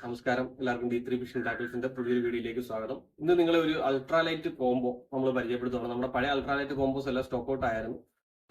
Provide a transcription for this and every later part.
നമസ്കാരം, എല്ലാവർക്കും D3 fission ടാക്കിൾസിന്റെ പുതിയൊരു വീഡിയോയിലേക്ക് സ്വാഗതം. ഇന്ന് നിങ്ങളെ ഒരു അൾട്രാലൈറ്റ് കോംബോ നമ്മൾ പരിചയപ്പെടുത്തുകയാണ്. നമ്മുടെ പഴയ അൾട്രാലൈറ്റ് കോംബോസ് എല്ലാം സ്റ്റോക്ക് ഔട്ട് ആയിരുന്നു.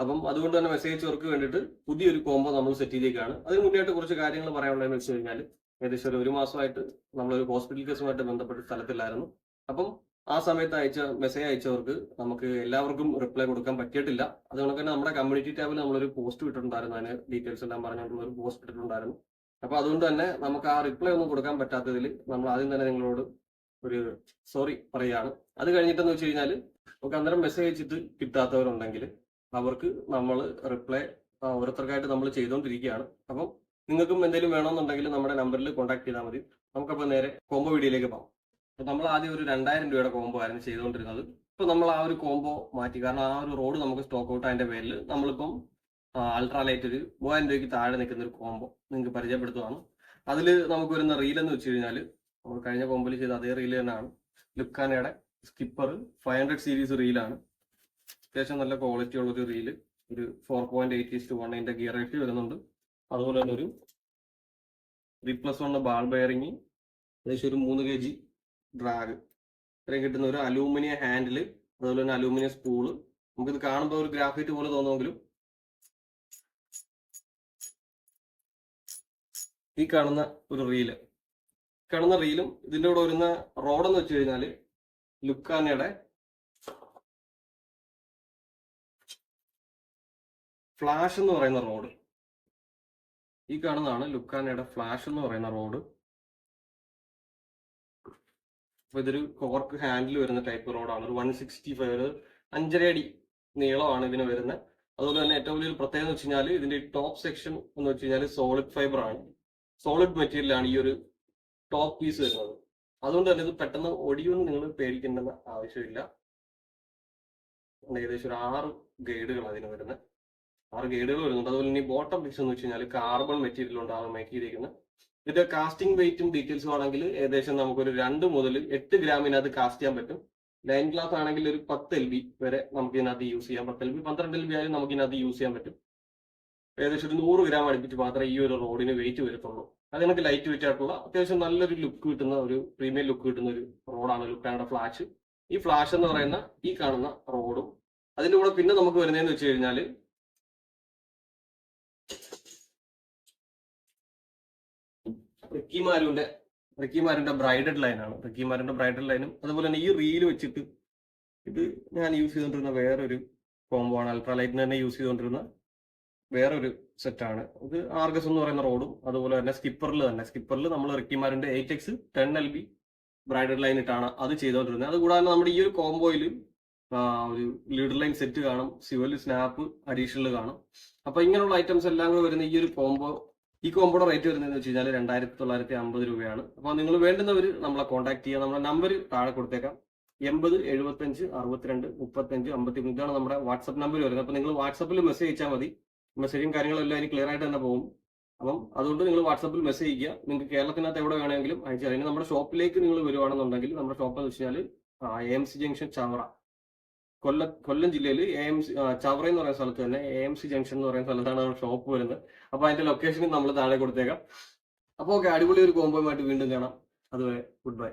അപ്പം അതുകൊണ്ട് തന്നെ മെസ്സേജ് വർക്ക് വേണ്ടിയിട്ട് പുതിയൊരു കോംബോ നമ്മൾ സെറ്റ് ചെയ്തേക്കാണ്. അതിന് മുന്നേയായിട്ട് കുറച്ച് കാര്യങ്ങൾ പറയാനുള്ളതെന്ന് വെച്ച് കഴിഞ്ഞാൽ, ഏകദേശം ഒരു മാസമായിട്ട് നമ്മളൊരു ഹോസ്പിറ്റൽ കേസുമായിട്ട് ബന്ധപ്പെട്ട സ്ഥലത്തില്ലായിരുന്നു. അപ്പം ആ സമയത്ത് മെസ്സേജ് അയച്ചവർക്ക് നമുക്ക് എല്ലാവർക്കും റിപ്ലൈ കൊടുക്കാൻ പറ്റിയിട്ടില്ല. അതുകൊണ്ട് തന്നെ നമ്മുടെ കമ്മ്യൂണിറ്റി ടാബിൽ നമ്മളൊരു പോസ്റ്റ് ഇട്ടിട്ടുണ്ടായിരുന്നു. അതിന് ഡീറ്റെയിൽസ് എല്ലാം പറഞ്ഞുകൊണ്ടുള്ള ഒരു പോസ്റ്റ് ഇട്ടിട്ടുണ്ടായിരുന്നു. അപ്പൊ അതുകൊണ്ട് തന്നെ നമുക്ക് ആ റിപ്ലൈ ഒന്നും കൊടുക്കാൻ പറ്റാത്തതിൽ നമ്മൾ ആദ്യം തന്നെ നിങ്ങളോട് ഒരു സോറി പറയുകയാണ്. അത് കഴിഞ്ഞിട്ടെന്ന് വെച്ച് കഴിഞ്ഞാൽ നമുക്ക് അന്നേരം മെസ്സേജ് അയച്ചിട്ട് കിട്ടാത്തവരുണ്ടെങ്കിൽ അവർക്ക് നമ്മൾ റിപ്ലൈ ഓരോരുത്തർക്കായിട്ട് നമ്മൾ ചെയ്തുകൊണ്ടിരിക്കുകയാണ്. അപ്പം നിങ്ങൾക്കും എന്തെങ്കിലും വേണമെന്നുണ്ടെങ്കിൽ നമ്മുടെ നമ്പറിൽ കോൺടാക്ട് ചെയ്താൽ മതി. നമുക്കപ്പോൾ നേരെ കോംബോ വീഡിയോയിലേക്ക് പോകാം. അപ്പൊ നമ്മൾ ആദ്യം ഒരു 2000 രൂപയുടെ കോംബോ ആയിരുന്നു ചെയ്തുകൊണ്ടിരുന്നത്. ഇപ്പൊ നമ്മൾ ആ ഒരു കോംബോ മാറ്റി. കാരണം ആ ഒരു റോഡ് നമുക്ക് സ്റ്റോക്ക് ഔട്ട് അതിന്റെ പേരിൽ നമ്മളിപ്പം അൾട്രാലൈറ്റ് ഒരു 3000 രൂപയ്ക്ക് താഴെ നിൽക്കുന്ന ഒരു കോംബോ നിങ്ങൾക്ക് പരിചയപ്പെടുത്തുവാണ്. അതിൽ നമുക്ക് വരുന്ന റീൽ എന്ന് വെച്ച് കഴിഞ്ഞാൽ നമ്മൾ കഴിഞ്ഞ കോംബോയിൽ ചെയ്ത അതേ റീൽ തന്നെയാണ്. ലുക്കാനയുടെ സ്കിപ്പർ 500 സീരീസ് റീലാണ്. അത്യാവശ്യം നല്ല ക്വാളിറ്റി ഉള്ളൊരു റീല്. ഒരു 4.8:1 അതിന്റെ ഗിയർ റേറ്റ് വരുന്നുണ്ട്. അതുപോലെ തന്നെ ഒരു 3+1 ബാൾ ബെയറിങ്, ഏകദേശം ഒരു 3 kg ഡ്രാഗ്, ഇത്രയും കിട്ടുന്ന ഒരു അലൂമിനിയം ഹാൻഡില്, അതുപോലെ തന്നെ അലൂമിനിയം സ്പൂള്. നമുക്കിത് കാണുമ്പോൾ ഒരു ഗ്രാഫൈറ്റ് പോലെ തോന്നുമെങ്കിലും ഈ കാണുന്ന ഒരു റീല്, കാണുന്ന റീലും ഇതിന്റെ കൂടെ വരുന്ന റോഡെന്ന് വെച്ച് കഴിഞ്ഞാൽ ലുക്കാനയുടെ ഫ്ലാഷ് എന്ന് പറയുന്ന റോഡ്. ഈ കാണുന്നതാണ് ലുക്കാനയുടെ ഫ്ലാഷ് എന്ന് പറയുന്ന റോഡ്. അപ്പൊ ഇതൊരു കോർക്ക് ഹാൻഡിൽ വരുന്ന ടൈപ്പ് റോഡാണ്. ഒരു 165, 5.5 അടി നീളമാണ് ഇതിന് വരുന്നത്. അതുപോലെ തന്നെ ഏറ്റവും വലിയൊരു പ്രത്യേകത എന്ന് വെച്ച് കഴിഞ്ഞാൽ ഇതിന്റെ ടോപ്പ് സെക്ഷൻ എന്ന് വെച്ച് കഴിഞ്ഞാൽ സോളിഡ് ഫൈബർ ആണ്. സോളിഡ് മെറ്റീരിയലാണ് ഈ ഒരു ടോപ്പ് പീസ് വരുന്നത്. അതുകൊണ്ട് തന്നെ ഇത് പെട്ടെന്ന് ഒടിയൊന്നും നിങ്ങൾ പേടിക്കേണ്ടെന്ന് ആവശ്യമില്ല. ഏകദേശം ഒരു 6 ഗൈഡുകൾ അതിന് വരുന്നത്. 6 ഗൈഡുകൾ വരുന്നുണ്ട്. അതുപോലെ തന്നെ ഈ ബോട്ടം പീസ് എന്ന് വെച്ച് കഴിഞ്ഞാൽ കാർബൺ മെറ്റീരിയൽ കൊണ്ടാണ് മേക്ക് ചെയ്തിരിക്കുന്നത്. ഇതിന്റെ കാസ്റ്റിംഗ് വെയിറ്റും ഡീറ്റെയിൽസും ആണെങ്കിൽ ഏകദേശം നമുക്കൊരു 2 മുതൽ 8 ഗ്രാമിനകത്ത് കാസ്റ്റ് ചെയ്യാൻ പറ്റും. ലൈൻ ഗ്ലാസ് ആണെങ്കിൽ ഒരു 10 LB വരെ നമുക്ക് ഇതിനകത്ത് യൂസ് ചെയ്യാം. 10 LB 12 LB ആയാലും നമുക്ക് ഇതിനകത്ത് യൂസ് ചെയ്യാൻ പറ്റും. ഏകദേശം ഒരു 100 ഗ്രാം അടുപ്പിച്ച് മാത്രമേ ഈ ഒരു റോഡിന് വെയിറ്റ് വരത്തുള്ളൂ. അത് നമുക്ക് ലൈറ്റ് വെയിറ്റ് ആയിട്ടുള്ള അത്യാവശ്യം നല്ലൊരു ലുക്ക് കിട്ടുന്ന ഒരു പ്രീമിയം ലുക്ക് കിട്ടുന്ന ഒരു റോഡാണ് ലുക്കാനയുടെ ഫ്ലാഷ്. ഈ ഫ്ലാഷ് എന്ന് പറയുന്ന ഈ കാണുന്ന റോഡും അതിന്റെ കൂടെ പിന്നെ നമുക്ക് വരുന്നതെന്ന് വെച്ച് കഴിഞ്ഞാൽ റിക്കിമാരുടെ ബ്രൈഡഡ് ലൈനാണ്. റിക്കിമാരുടെ ബ്രൈഡഡ് ലൈനും അതുപോലെ തന്നെ ഈ റീല് വെച്ചിട്ട് ഇത് ഞാൻ യൂസ് ചെയ്തുകൊണ്ടിരുന്ന വേറൊരു കോംബോ ആണ്. അൾട്രാലൈറ്റിന് തന്നെ യൂസ് ചെയ്തുകൊണ്ടിരുന്ന വേറൊരു സെറ്റാണ് ഇത്. ആർഗസ് എന്ന് പറയുന്ന റോഡും അതുപോലെ തന്നെ സ്കിപ്പറിൽ നമ്മൾ റിക്കിമാരുടെ 8X 10 LB ബ്രൈഡഡ് ലൈൻ ഇട്ടാണ് അത് ചെയ്തുകൊണ്ടിരുന്നത്. അതുകൂടാതെ നമ്മുടെ ഈ ഒരു കോംബോയിൽ ഒരു ലീഡർ ലൈൻ സെറ്റ് കാണും, സിവൽ സ്നാപ്പ് അഡീഷണൽ കാണും. അപ്പൊ ഇങ്ങനെയുള്ള ഐറ്റംസ് എല്ലാം കൂടെ വരുന്ന ഈ ഒരു കോംബോ, ഈ കോംബോയുടെ റേറ്റ് വരുന്നതെന്ന് വെച്ച് കഴിഞ്ഞാൽ 2950 രൂപയാണ്. അപ്പോൾ നിങ്ങൾ വേണ്ടുന്നവർ നമ്മളെ കോൺടാക്ട് ചെയ്യുക. നമ്മുടെ നമ്പർ താഴെ കൊടുത്തേക്കാം. 80 75 62 35 55 ഇതാണ് നമ്മുടെ വാട്സപ്പ് നമ്പർ വരുന്നത്. അപ്പോൾ നിങ്ങൾ വാട്സപ്പിൽ മെസ്സേജ് അയച്ചാൽ മതി. മെസ്സേജും കാര്യങ്ങളെല്ലാം അതിന് ക്ലിയർ ആയിട്ട് തന്നെ പോകും. അപ്പം അതുകൊണ്ട് നിങ്ങൾ വാട്സപ്പിൽ മെസ്സേജ് ചെയ്യുക. നിങ്ങൾക്ക് കേരളത്തിനകത്ത് എവിടെ വേണമെങ്കിലും അയച്ചാൽ. ഇനി നമ്മുടെ ഷോപ്പിലേക്ക് നിങ്ങൾ വരുവാണെന്നുണ്ടെങ്കിൽ നമ്മുടെ ഷോപ്പ് എന്ന് വെച്ച് കഴിഞ്ഞാൽ AMC ജംഗ്ഷൻ ചവറ, കൊല്ലം ജില്ലയിൽ ചവറ എന്ന് പറയുന്ന സ്ഥലത്ത് തന്നെ AMC ജംഗ്ഷൻ എന്ന് പറയുന്ന സ്ഥലത്താണ് ഷോപ്പ് വരുന്നത്. അപ്പൊ അതിന്റെ ലൊക്കേഷൻ നമ്മൾ താഴെ കൊടുത്തേക്കാം. അപ്പോൾ ഓക്കെ, അടിപൊളി ഒരു കോംബോയുമായിട്ട് വീണ്ടും കാണാം. അതുവരെ ഗുഡ് ബൈ.